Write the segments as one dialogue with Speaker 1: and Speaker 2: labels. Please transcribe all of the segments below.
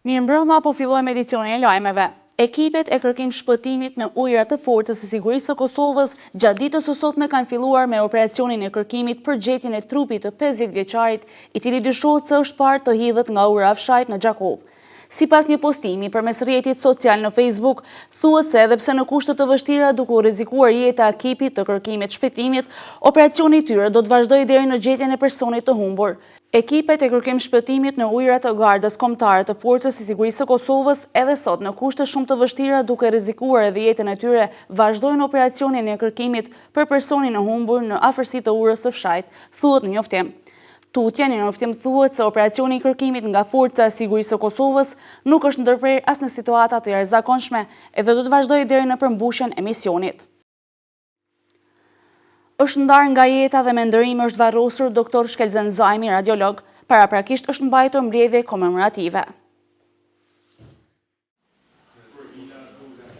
Speaker 1: Mirëmbrëma, po fillojmë edicionin e lajmeve. Ekipet e kërkim shpëtimit në ujërat të forcës së sigurisë së Kosovës gjatë ditës së sotme kanë filluar me operacionin e kërkimit për gjetjen e trupit të 50 vjeçarit, i cili dyshohet se është parë të hidhet nga ura fshajt në Gjakov. Sipas një postimi përmes rrjetit social në Facebook, thuhet se edhe pse në kushte të vështira duke u rrezikuar jeta e ekipit të kërkimit shpëtimit, operacioni i tyre do të vazhdojë deri në gjetjen e personit të humbur. Ekipet e kërkim shpëtimit në ujërat të Gardës Kombëtare të Forcës së Sigurisë së Kosovës edhe sot në kushte shumë të vështira duke rrezikuar edhe jetën e tyre vazhdojnë operacionin e kërkimit për personin e humbur në afërsi të urës së fshajt, thuhet në njoftim. Tutje në njoftim thuhet se operacioni i kërkimit nga Forca e Sigurisë së Kosovës nuk është ndërprer as në situata të jashtëzakonshme edhe do të vazhdojë deri në përmbushjen e misionit. Është ndarë nga jeta dhe me ndërim është varrosur doktor Shkelzen Zajmi, radiolog, paraprakisht është mbajtur mbledhje komemorative.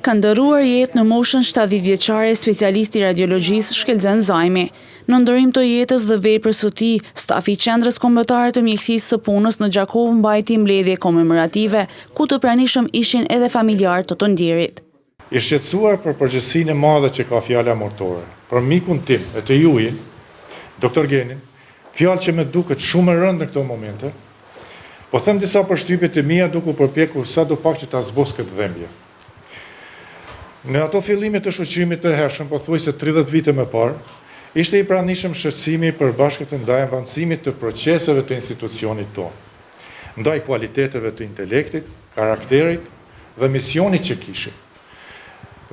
Speaker 1: Ka ndëruar jetë në moshën 70 vjeçare specialisti i radiologjisë Shkelzen Zajmi. Në ndërim të jetës dhe veprës së tij, stafi i Qendrës Kombëtare të Mjekësisë së Punës në Gjakov mbajti mbledhje komemorative, ku të pranishëm ishin edhe familjarë të ndjerit.
Speaker 2: I shqetësuar për përgjegjësinë e madhe që ka fjala mortore, për mikun tim e të juaj, doktor Genin, fjalë që më duket shumë e rëndë në këto momente, po them disa përshtypje të mia duke u përpjekur sadopak që ta zbos këtë dhembje. Në ato fillime të shoqërimit të hershëm, pothuajse 30 vite më parë, ishte i pranishëm shqetësimi i përbashkët ndaj avancimit të proceseve të institucionit tonë, ndaj kualiteteve të intelektit, karakterit dhe misionit që kishim.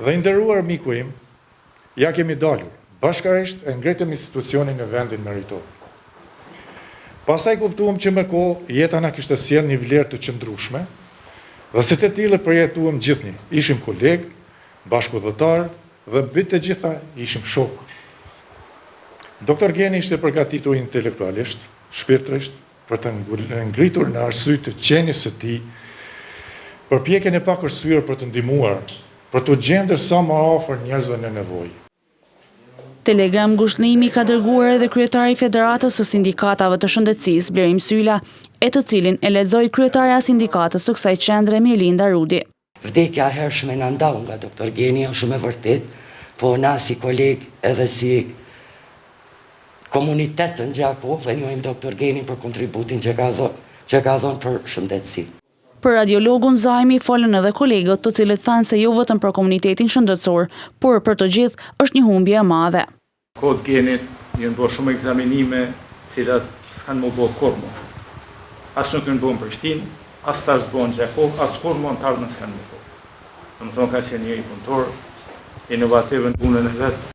Speaker 2: Dhe nderuar miku im, ja kemi dalur, bashkarisht e ngritëm institucionin në vendin meritor. Pastaj kuptuam që me kohë jeta na kishte sjellë një vlerë të qëndrueshme, dhe se të tillë përjetuam gjithnjë. Ishim kolegë, bashkëudhëtar dhe mbi të gjitha ishim shok. Doktor Geni ishte përgatitur intelektualisht, shpirtërisht, për të ngritur në arsye të qenies së tij, përpjekjen e pakërsyer për të ndihmuar, për të gjendur sa më afër njerëzve në nevojë.
Speaker 1: Telegram ngushtëllimi ka dërguar edhe kryetari i Federatës së Sindikatave të Shëndetësisë, Blerim Sylla, e të cilin e lexoi kryetaria e sindikatës së kësaj qendre, Mirlinda Rudi.
Speaker 3: Vdekja e hershme na ndau nga doktor Geni, është shumë e vërtet, po na si koleg edhe si komunitet në Gjakov e njohim doktor Genin për kontributin që ka dhënë për shëndetësi.
Speaker 1: Për radiologun Zajmi folën edhe kolegët, të cilët thanë se jo vetëm për komunitetin shëndetësor, por për të gjithë është një humbje e madhe.
Speaker 4: Kod Genit janë bërë shumë ekzaminime, cilat s'kanë më bërë kurrë. As nuk kanë bërë në Prishtinë, as tash bërë në Gjakov, as kurrë më në tarë në s'kanë më bërë. Domethënë ka qenë një punëtor inovativ në punën e vet.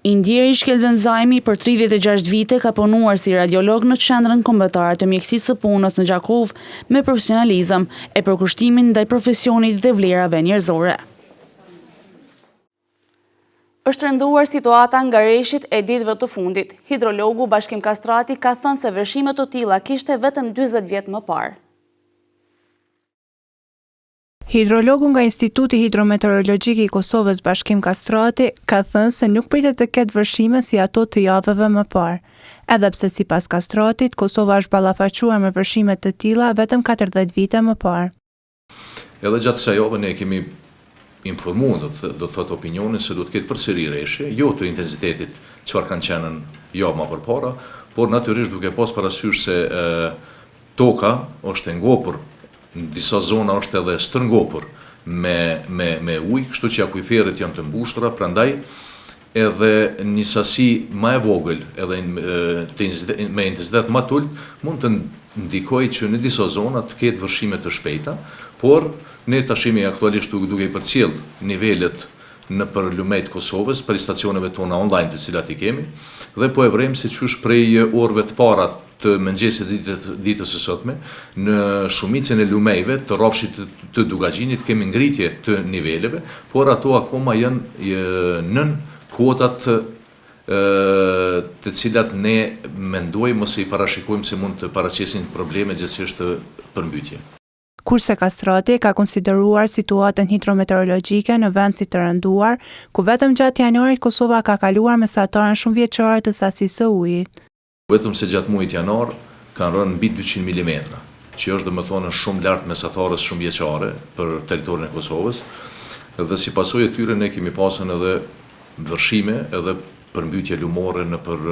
Speaker 1: I ndjeri Shkelzen Zajmi për 36 vite ka punuar si radiolog në Qendrën Kombëtare të Mjekësisë së Punës në Gjakov me profesionalizëm e për kushtimin ndaj profesionit dhe vlerave njerëzore. Është rënduar situata nga rreshtit e ditëve të fundit. Hidrologu Bashkim Kastrati ka thënë se veshime të tilla kishte vetëm 40 vjet më parë.
Speaker 5: Hidrologu nga Instituti Hidrometeorologjik i Kosovës Bashkim Kastrati ka thënë se nuk pritet të ketë vërshime si ato të javëve më parë. Edhe pse sipas Kastratit, Kosova është ballafaquar me vërshime të tilla vetëm 40 vite më parë.
Speaker 6: Edhe gjatë kësaj jave ne kemi informuar, do të thotë opinionin se do të ketë përsëri rreshje, jo të intensitetit çfarë kanë qenë javë më përpara, por natyrisht duke pas parasysh se toka është e ngopur, në disa zona është edhe stërngopur me ujë, kështu që akuiferet janë të mbushura, prandaj edhe një sasi më e vogël, edhe me intensitet më të ulët, mund të ndikojë që në disa zona të ketë vërshime të shpejta, por ne tashimi aktualisht duke i përcjell nivelet në për lumejt Kosovës, për stacioneve tona online të cilat i kemi, dhe po e vrem si qysh prej orëve të para të mëngjesit ditës së sotme, në shumicën e lumejve të rrafshit të Dugaxhinit kemi ngritje të niveleve, por ato akoma janë nën kuotat të cilat ne mendojmë ose i parashikojmë se mund të paraqesin probleme gjithsesi të përmbytje.
Speaker 5: Kurse Kastrati ka konsideruar situatën hidrometeorologjike në vend si të rënduar, ku vetëm gjatë janarit Kosova ka kaluar mesataren shumë vjeçare të sasisë së ujit.
Speaker 6: Vetëm se gjatë muajit janar kanë rënë mbi 200 mm. që është domethënë shumë lart mesatarës shumë vjeçare për territorin e Kosovës, dhe si pasojë e tyre ne kemi pasur edhe vërshime edhe përmbytje lumore në për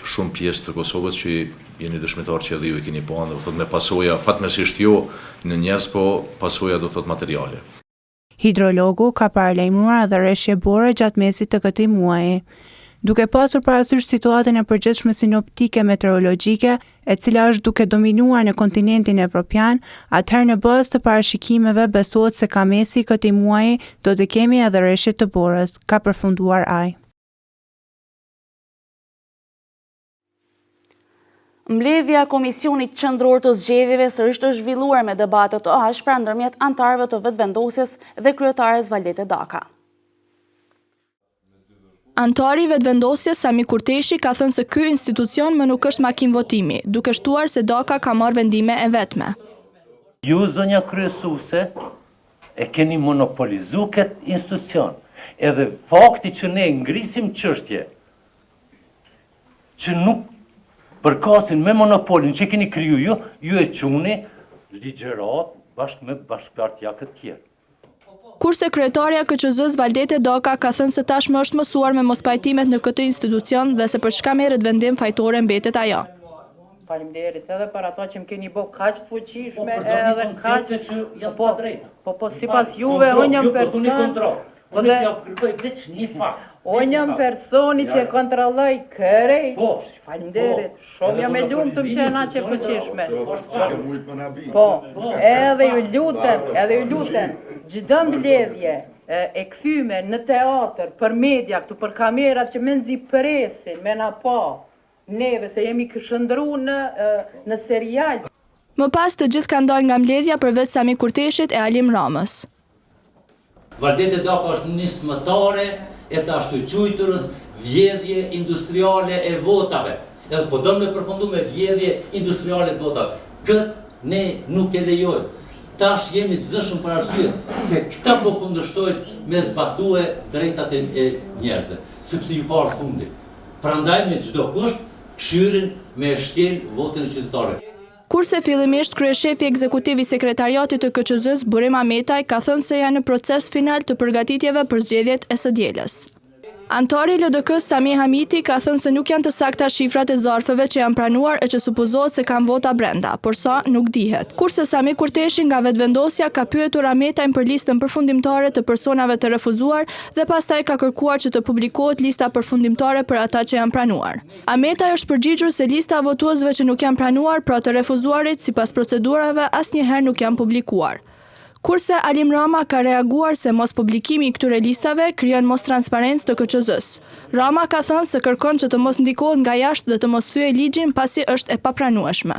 Speaker 6: shumë pjesë të Kosovës që jeni dëshmitar që edhe ju e keni pa, do thotë me pasoja fatmirësisht jo në njerëz, po pasoja do thotë materiale.
Speaker 5: Hidrologu ka paralajmëruar edhe rreshje bore gjatë mesit të këtij muaji. Duke pasur parasysh situatën e përgjithshme sinoptike meteorologjike, e cila është duke dominuar në kontinentin evropian, atëherë në bazë të parashikimeve besohet se ka mesi i këtij muaji do të kemi edhe rreshje të borës, ka përfunduar ai.
Speaker 1: Mbledhja e Komisionit Qendror të Zgjedhjeve sërish është zhvilluar me debate të ashpra ndërmjet anëtarëve të vetëvendosjes dhe kryetares Valdete Daka.
Speaker 7: Antari vetëvendosjes Sami Kurteshi ka thënë se ky institucion më nuk është makinë votimi, duke shtuar se Daka ka marrë vendime e vetme.
Speaker 8: Ju, zonja kryesuese, e keni monopolizu këtë institucion, edhe fakti që ne ngrisim çështje që nuk përkasin me monopolin që keni kriju ju e quni ligjerat bashkë me bashkëpartija këtë tjerë.
Speaker 7: Kurse kryetarja KQZ-s Valdete Daka ka thënë se tashmë është mësuar me mospajtimet në këtë institucion dhe se për çka merret vendim fajtore mbetet ajo.
Speaker 9: Faleminderit edhe për ato që më keni bë kaq të fuqishme edhe kaq
Speaker 8: që janë pa drejta.
Speaker 9: Po sipas juve unë jam person.
Speaker 8: Unë ja kërkoj veç një fakt.
Speaker 9: Unë jam personi që e kontrolloj kërrej. Faleminderit. Shumë jam e lumtur që na që fuqishme. Po, edhe ju lutem, çdo mbledhje e kthyme në teatr, për media, këtu për kamerat që më nxi presin, me na pa. Neve se jemi këshëndru në serial.
Speaker 7: Më pas të gjithë kanë dalë nga mbledhja përveç Sami Kurteshit e Alim Ramës.
Speaker 10: Valdete Daka është nismëtare e të ashtu quajturës vjedhje industriale e votave. Edhe po do me përfundu me vjedhje industriale të votave. Këtë ne nuk e lejojmë. Tash jemi të zëshëm për arsye se këta po kundërshtojnë me zbatue drejtat e njerëzve, sepse ju parë fundi. Prandaj me çdo kusht këshyrin me shkel votën qytetare.
Speaker 7: Kurse fillimisht kryeshefi ekzekutiv i sekretariatit të KQZ-s Burim Ametaj ka thënë se janë në proces final të përgatitjeve për zgjedhjet e së dielës. Antari LDK-s Sami Hamiti ka thënë se nuk janë të sakta shifrat e zarfeve që janë pranuar e që supozohet se kanë vota brenda, por sa nuk dihet. Kurse Sami Kurteshi nga vetëvendosja ka pyetur Ametajn për listën përfundimtare të personave të refuzuar dhe pastaj ka kërkuar që të publikohet lista përfundimtare për ata që janë pranuar. Ametaj është përgjigjur se lista e votuesve që nuk janë pranuar, pra të refuzuarit sipas procedurave asnjëherë nuk janë publikuar. Kurse Alim Rama ka reaguar se mos publikimi i këtyre listave krijon mos transparencë të KQZ-s. Rama ka thënë se kërkon që të mos ndikohet nga jashtë dhe të mos thyej ligjin pasi është e papranueshme.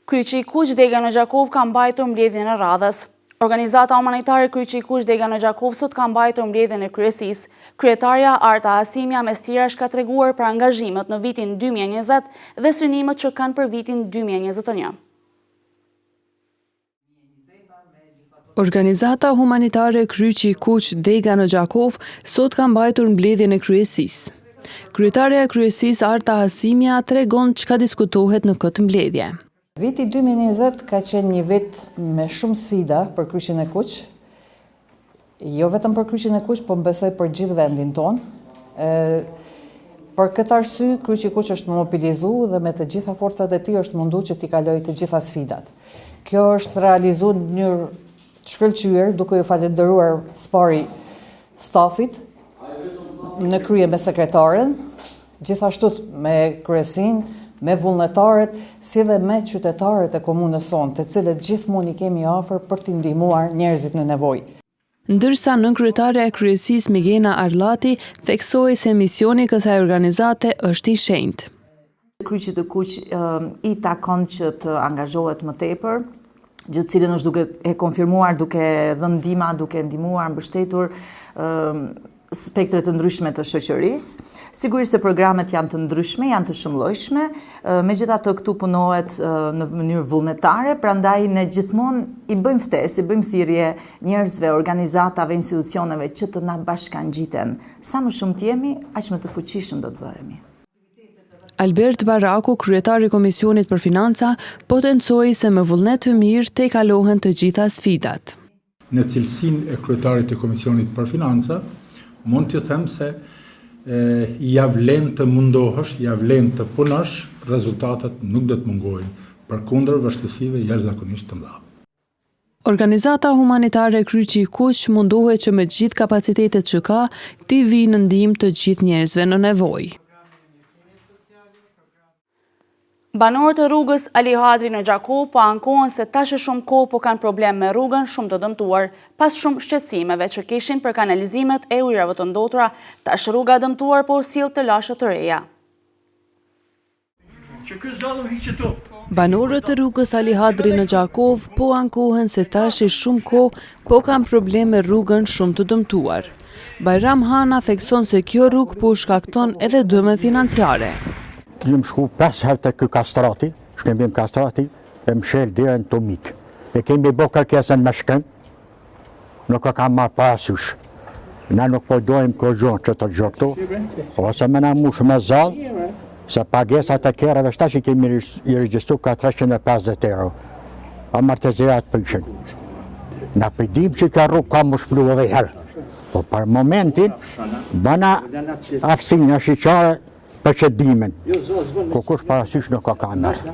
Speaker 1: Kryqi i Kuq Dega në Gjakov ka mbajtur mbledhjen e radhës. Organizata humanitare Kryqi i Kuq Dega në Gjakov sot ka mbajtur mbledhjen e kryesisë. Kryetarja Arta Hasimja mes tjerash ka treguar për angazhimet në vitin 2020 dhe synimet që kanë për vitin 2021.
Speaker 11: Organizata humanitare Kryqi i Kuq Dega në Gjakov sot ka mbajtur mbledhjen e kryesisë. Kryetarja e kryesisë Arta Hasimja tregon çka diskutohet në këtë mbledhje.
Speaker 12: Viti 2020 ka qenë një vit me shumë sfida për Kryqin e Kuq, jo vetëm për Kryqin e Kuq, po besoj për gjithë vendin tonë. Për këtë arsye, Kryqi i Kuq është mobilizuar dhe me të gjitha forcat e tij është munduar që t'i kalojë të gjitha sfidat. Kjo është realizuar në mënyrë të shkëlqyer, duke ju falendëruar spari stafit në krye me sekretaren, gjithashtu me kryesinë, me vullnetarët, si dhe me qytetarët e komunës sonë, të cilët gjithmonë i kemi afër për t'i ndihmuar njerëzit në nevojë.
Speaker 11: Ndërsa nënkryetare e kryesisë Migena Arllati theksoi se misioni i kësaj organizate është i shenjtë.
Speaker 13: Kryqit të Kuq i takon që të angazhohet më tepër, gjë të cilën është duke e konfirmuar, duke dhënë ndihma, duke ndihmuar, mbështetur spektret të ndryshme të shoqërisë. Sigurisht se programet janë të ndryshme, janë të shumëllojshme, megjithatë këtu punohet në mënyrë vullnetare, prandaj ne gjithmonë i bëjmë ftesë, i bëjmë thirrje njerëzve, organizatave, institucioneve që të na bashkangjiten. Sa më shumë të jemi, aq më të fuqishëm do të bëhemi.
Speaker 11: Albert Baraku, kryetari i Komisionit për Financa, potencoi se me vullnet të mirë te kalohen të gjitha sfidat.
Speaker 14: Në cilësinë e kryetarit të Komisionit për Financa, mund t'ju them se ja vlen të mundohesh, ja vlen të punosh, rezultatet nuk do të mungojnë, përkundër vështirësive jashtëzakonisht të mëdha.
Speaker 11: Organizata humanitare Kryqi i Kuq mundohet që me gjithë kapacitetet që ka, t'i vijë në ndihmë të gjithë njerëzve në nevojë.
Speaker 1: Banorët e rrugës Ali Hadri në Gjakov po ankohen se tash e shumë kohë po kanë problem me rrugën shumë të dëmtuar, pas shumë shqetësimeve që kishin për kanalizimet e ujrave të ndotura, tash rruga dëmtuar po sjell të lashe të reja.
Speaker 11: Banorët e rrugës Ali Hadri në Gjakov po ankohen se tash e shumë kohë po kanë problem me rrugën shumë të dëmtuar. Bajram Hana thekson se kjo rrugë po shkakton edhe dëme financiare.
Speaker 15: Jam shku 5 herë të ky kastrati, shkembim kastrati, e mshel dirën të mikë. E kemi bo kërkesën me shkem, nuk e kam marrë parasysh. Na nuk po dojmë kërgjon që të gjoktu, ose me na mush me zallë, se pagesat e kerave shta që kemi i regjistru ka 350 euro. Amortizirat prishin. Na pëjdim që ka rrugë ka më shplu edhe herë. Po për momentin, bëna aftësinja shqyqare për qëtbimin, ku kush parasysh nuk ka kamerë.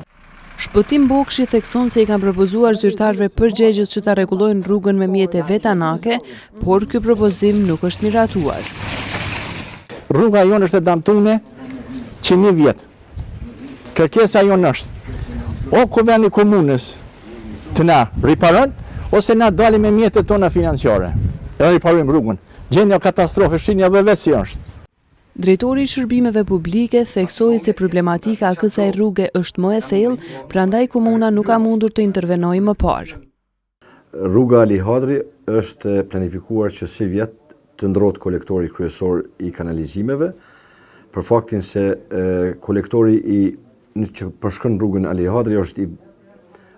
Speaker 11: Shpëtim Bokshi thekson se i kanë propozuar zyrtarëve përgjegjës që ta rregullojnë rrugën me mjete vetanake, por ky propozim nuk është miratuar.
Speaker 16: Rruga jonë është e damtune që 1 vjet. Kërkesa jonë është o kuvendi komunës të na riparon, ose na dalim me mjetet tona financiare. E riparojmë rrugën. Gjendja katastrofe shinja dhe vetë si është.
Speaker 11: Drejtori i shërbimeve publike theksoi se problematika e kësaj rruge është më e thellë, prandaj komuna nuk ka mundur të intervenojë më parë.
Speaker 17: Rruga Ali Hadri është planifikuar që si vjet të ndrohet kolektori kryesor i kanalizimeve, për faktin se kolektori që përshkon rrugën Ali Hadri është i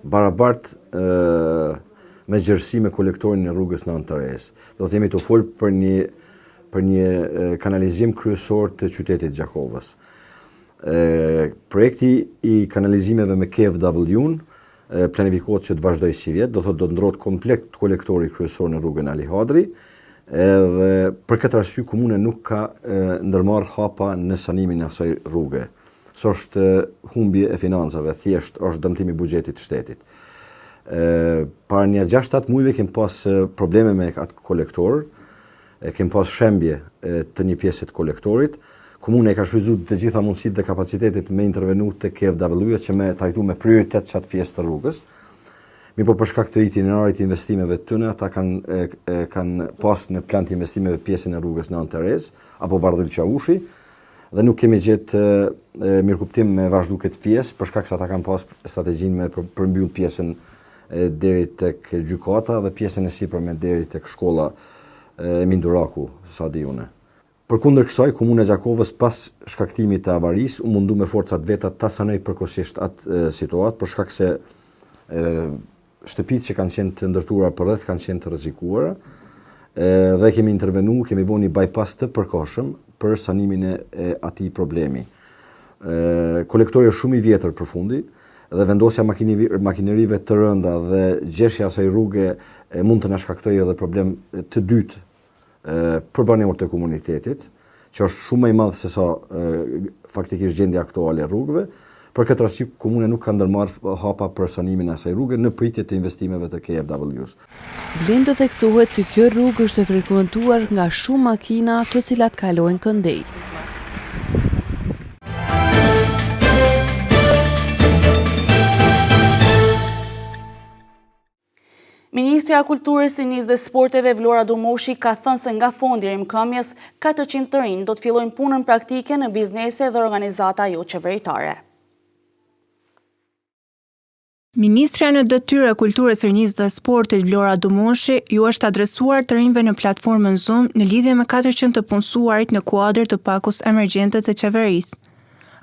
Speaker 17: barabart me gjerësi me kolektorin e rrugës në Antares. Do të jemi të folë për një kanalizim kryesor të qytetit Gjakovës. Projekti i kanalizimeve me KFW-n planifikohet që të vazhdoj si vjet, do të ndrohet komplet kolektori kryesor në rrugën Ali Hadri, edhe për këtë arsye komuna nuk ka ndërmarrë hapa në sanimin e asaj rruge. S'është humbje e financave, thjesht është dëmtimi i buxhetit të shtetit. Para një 6-7 muajve kemi pas probleme me atë kolektor, kemi pas shembje të një pjesë të kolektorit. Komuna e ka shfrytzuar të gjitha mundësitë dhe kapacitetet me intervenu të KFW që me trajtu me prioritet çat pjesë të rrugës. Mi po për shkak të itinerarit të investimeve të tyre, ata kanë pas në plan të investimeve pjesën e rrugës në Antares apo Bardhyl Çavushi dhe nuk kemi gjetë mirëkuptim me vazhdu këtë pjesë për shkak se ata kanë pas strategjinë me përmbyll pjesën deri tek gjykata dhe pjesën e sipërme deri tek shkolla Emin Duraku, sa di unë. Përkundër kësaj, Komuna e Gjakovës pas shkaktimit të avarisë u mundu me forcat veta ta sanoj përkohësisht atë situatë për shkak se shtëpitë që kanë qenë të ndërtuara përreth kanë qenë të rrezikuara dhe kemi intervenu, kemi bënë një bypass të përkohshëm për sanimin e atij problemi. Kolektori është shumë i vjetër përfundi dhe vendosja makinerive të rënda dhe gjeshja asaj rruge mund të na shkaktojë edhe problem të dytë për banorët e komunitetit, që është shumë më i madh se sa faktikisht gjendja aktuale e rrugëve. Për këtë arsye komuna nuk ka ndërmarrë hapa për sanimin e asaj rruge në pritje të investimeve të KFW-s.
Speaker 11: Vlen të theksohet se kjo rrugë është e frekuentuar nga shumë makina të cilat kalojnë këndej.
Speaker 1: Ministrja e Kulturës, Rinisë dhe Sporteve Vlora Dumoshi ka thënë se nga fondi rimkëmjes 400 të rinj do të fillojnë punën praktike në biznese dhe organizata jo qeveritare.
Speaker 5: Ministrja në detyrë e kulturës, rinjisë dhe sportit Vlora Dumoshi ju është adresuar të rinjve në platformën Zoom në lidhje me 400 të punësuarit në kuadër të pakus emergjente të qeverisë.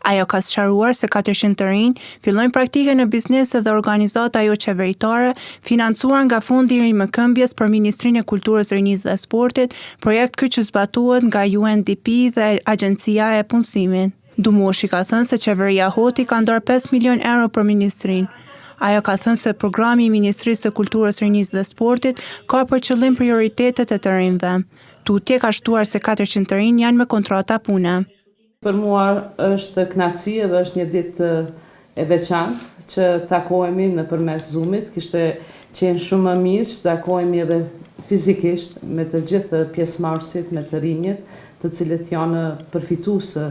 Speaker 5: Ajo ka sqaruar se 400 të rinj fillojnë praktike në biznese dhe organizata jo qeveritare, financuar nga Fondi i Rimëkëmbjes për Ministrinë e Kulturës, Rinjisë dhe Sportit, projekt ky që zbatohet nga UNDP dhe Agjencia e Punësimit. Dumoshi ka thënë se qeveria Hoti ka ndarë 5 milion euro për ministrinë. Ajo ka thënë se programi i Ministrisë së Kulturës, Rinjisë dhe Sportit ka për qëllim prioritetet e të rinjve. Tutje ka shtuar se 400 të rinj janë me kontrata pune.
Speaker 18: Për mua është kënaqësi dhe është një ditë e veçantë që takohemi nëpërmes Zoomit. Kishte qenë shumë më mirë që takohemi edhe fizikisht me të gjithë pjesëmarrësit, me të rinjët, të cilët janë përfituesë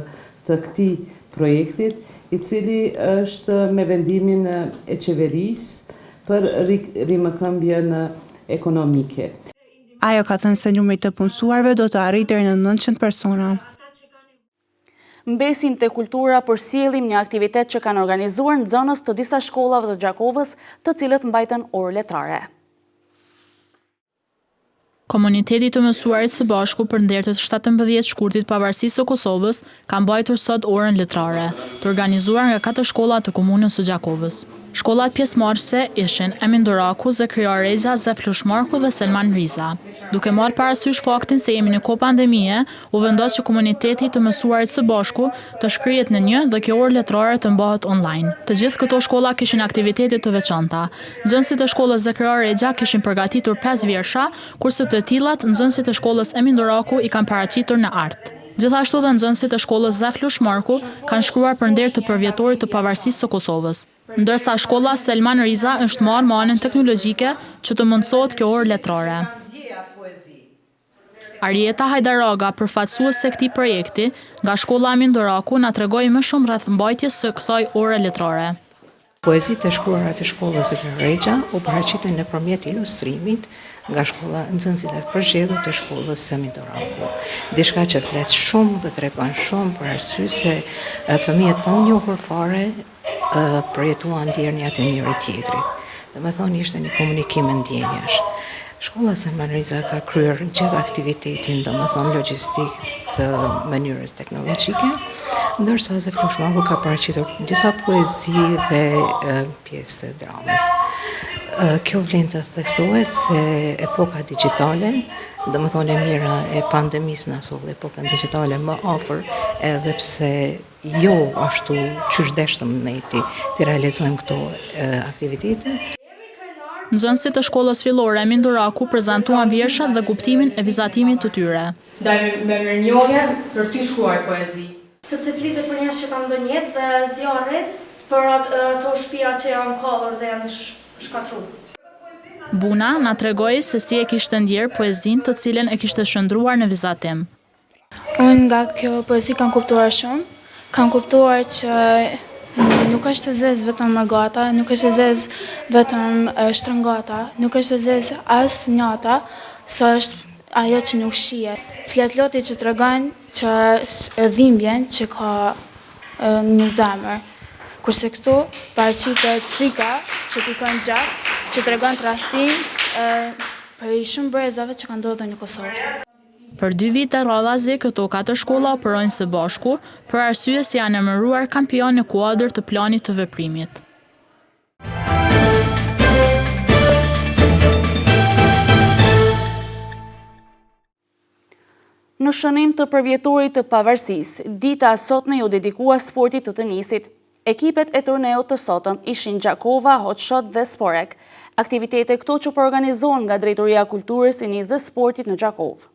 Speaker 18: të këtij projektit, i cili është me vendimin e qeverisë për rimëkëmbjen ekonomike.
Speaker 5: Ajo ka thënë se numri të punësuarve do të arrijë deri në 900 persona.
Speaker 1: Mbesim të kultura përsjellim një aktivitet që kanë organizuar në zonës të disa shkollave të Gjakovës, të cilët mbajtën orë letrare.
Speaker 7: Komuniteti të mësuarit së bashku për ndërtet 17 shkurtit pavarësisë së Kosovës ka mbajtur sot orën letrare, të organizuar nga 4 shkolla të komunës së Gjakovës. Shkollat pjesëmarrëse ishin Emin Doraku, Zakria Rexha, Zef Lushmarku dhe Selman Riza. Duke marrë parasysh faktin se jemi në kohë pandemie, u vendos që komuniteti të mësuarit së bashku të shkrihet në një dhe kjo orë letrare të mbahet online. Të gjithë këto shkolla kishin aktivitete të veçanta. Nxënësit e shkollës Zakria Rexha kishin përgatitur 5 vjersha, kurse të tillat nxënësit e shkollës Emin Doraku i kanë paraqitur në art. Gjithashtu dhe nxënësit e shkollës Zef Lushmarku kanë shkruar për nder të përvjetorit të pavarësisë së Kosovës. Ndërsa shkolla Selman Riza është marrë me anën teknologjike që të mundësohet kjo orë letrare. Arieta Hajdaraga, përfaqësuese e këtij projekti, nga shkolla Emin Doraku, na tregoi më shumë rreth mbajtjes së kësaj ore letrare.
Speaker 19: Poezitë e shkruara të shkollës Zakria Rexha u paraqiten nëpërmjet ilustrimit nga shkolla nxënësit e përzgjedhur të shkollës Emin Doraku. Diçka që flet shumë dhe tregon shumë për arsye se fëmijët pa u njohur fare përjetuan ndjenjat e njëri tjetrit. Domethënë ishte një komunikim ndjenjash. Shkolla Selman Riza ka kryer gjithë aktivitetin, domethënë logjistik të mënyrës teknologjike, ndërsa Zef Lushmarku ka paraqitur disa poezi dhe pjesë të dramës. Kjo vlen të theksohet se epoka digjitale, domethënë e mira e pandemisë na solli epokën digjitale më afër, edhe pse jo ashtu qysh deshtëm ne ti realizojmë këto aktivitete.
Speaker 7: Nxënësit e shkollës fillore Emin Doraku prezantuan vjershat dhe kuptimin e vizatimit të tyre.
Speaker 20: Ndaj me mirënjohje për ty shkruaj poezi.
Speaker 21: Sepse flitet për njerëz që kanë bërë jetë dhe zjarret për ato shtëpia që janë kallur dhe janë shkatruar.
Speaker 7: Buna na tregoi se si e kishte ndjer poezinë të cilën e kishte shndruar në vizatim.
Speaker 22: Unë nga kjo poezi kam kuptuar shumë. Kam kuptuar që nuk është e zezë vetëm mërgata, nuk është e zezë vetëm shtrëngata, nuk është e zezë as njata, sa është ajo që nuk shihet. Flet loti që tregon që dhimbjen që ka në zemër. Kurse këtu paraqitet frika që pikon gjatë, që tregon tradhtim për shumë brezave që kanë ndodhur në Kosovë.
Speaker 7: Për 2 vite radhazi, këto 4 shkolla operojnë së bashku, për arsye se janë emëruar kampion në kuadër të planit të veprimit.
Speaker 1: Në shënim të përvjetorit të pavarësisë, dita sotme ju dedikua sportit të tenisit. Ekipet e turneut të sotëm ishin Gjakova, Hotshot dhe Sporek. Aktivitete këto që përorganizohen nga Drejtoria e Kulturës, Rinjisë dhe Sportit në Gjakovë.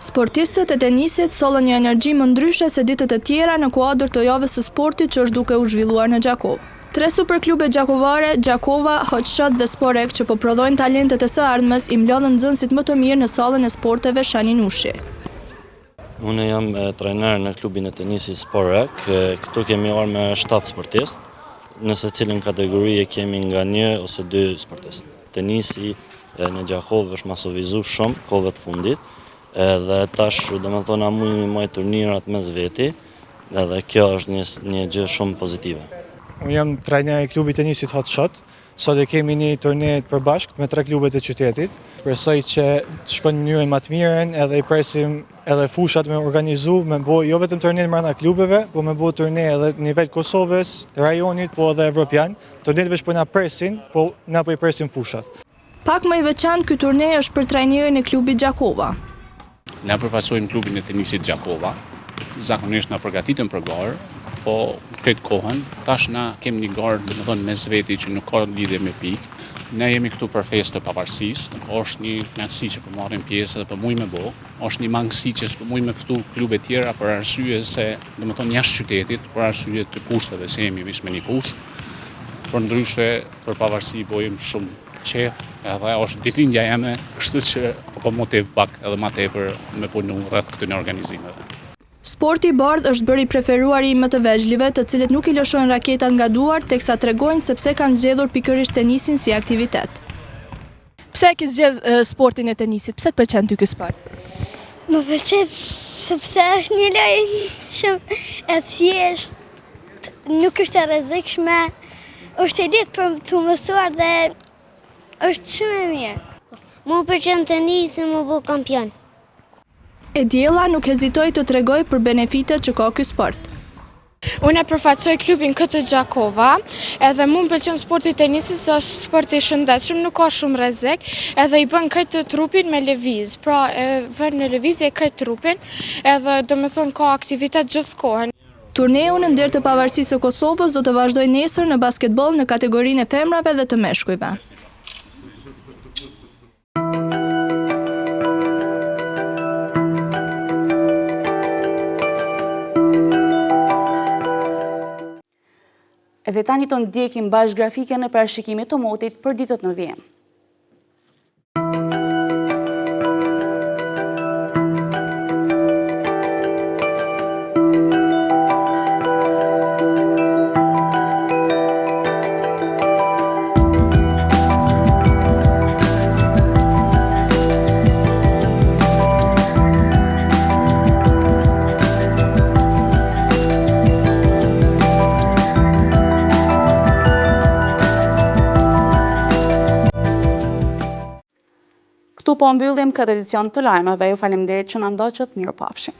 Speaker 7: Sportistët e tenisit sollën një energji më ndryshe se ditët e tjera në kuadër të javës së sportit që është duke u zhvilluar në Gjakovë. 3 superklube gjakovare, Gjakova, Hotshot dhe Sporek që po prodhojnë talentet e së ardhmes i mblodhën nxënësit më të mirë në sallën e sporteve Shani Nushi.
Speaker 23: Unë jam trajner në klubin e tenisit Sporek. Këtu kemi orë me 7 sportistë, në secilën kategori kemi nga 1 ose 2 sportistë. Tenisi në Gjakovë është masovizuar shumë kohëve të fundit. Dhe tash domethënë mujmë marrë turnirat mes veti, edhe kjo është një gjë shumë pozitive.
Speaker 2: Unë jam trajner i klubit tenisit Hot Shot. Sot e kemi një turne të përbashkët me 3 klubet e qytetit. Presoj që të shkojnë në mënyrën më të mirën, edhe i presim edhe fushat me organizu, me bo jo vetëm turne brenda klubeve, po me bo turne edhe në nivel Kosovës, rajonit, po edhe evropian. Turnet veç po na presin, po na po i presim fushat.
Speaker 7: Pak më i veçantë ky turne është për trajnerin e klubit Gjakova.
Speaker 3: Na përfaqësojmë klubin e tenisit Gjakova. Zakonisht na përgatitëm për garë, po këtë kohën, tash na kemi një garë, domethënë mes veti që nuk ka lidhje me pikë. Ne jemi këtu për festë të pavarësisë, është një kënaqësi që po marrim pjesë dhe po muj me bo. Është një mangësi që po muj me ftu klube tjera për arsye se, domethënë jashtë qytetit, për arsye të kushteve se jemi veç me një fushë. Por ndryshe, për pavarësi bojmë shumë qef, edhe është ditëlindja jeme, kështu që po motiv pak edhe më tepër me punu rreth këtyre organizimeve.
Speaker 7: Sporti i bardh është bërë i preferuari i më të vegjëllive, të cilët nuk i lëshojnë raketat nga duart, teksa tregojnë sepse kanë zgjedhur pikërisht tenisin si aktivitet.
Speaker 4: Pse e ke zgjedhë sportin e tenisit? Pse të pëlqen ty ky sport?
Speaker 24: Më pëlqen sepse është një lojë shumë e thjeshtë, nuk është e rrezikshme, është e lehtë për të mësuar dhe është shumë e mirë. Më pëlqen tenisi, më bë kampion.
Speaker 7: E Diella nuk hezitoi të tregoj për benefitet që ka ky sport.
Speaker 25: Unë e përfaqësoj klubin këtë Gjakova, edhe mu më pëlqen sporti tenisit se është sport i shëndetshëm, nuk ka shumë rrezik, edhe i bën këtë trupin me lëviz. Pra e vën në lëvizje këtë trupin, edhe domethënë ka aktivitet gjithkohën.
Speaker 7: Turneu në ndër të pavarësisë së Kosovës do të vazhdojë nesër në basketboll në kategorinë e femrave dhe të meshkujve.
Speaker 1: Edhe tani të ndjekim bashkë grafikën e parashikimit të motit për ditët në vijim. Këtu po mbyllim këtë edicion të lajmeve, ju faleminderit që na ndoqët, mirupafshim.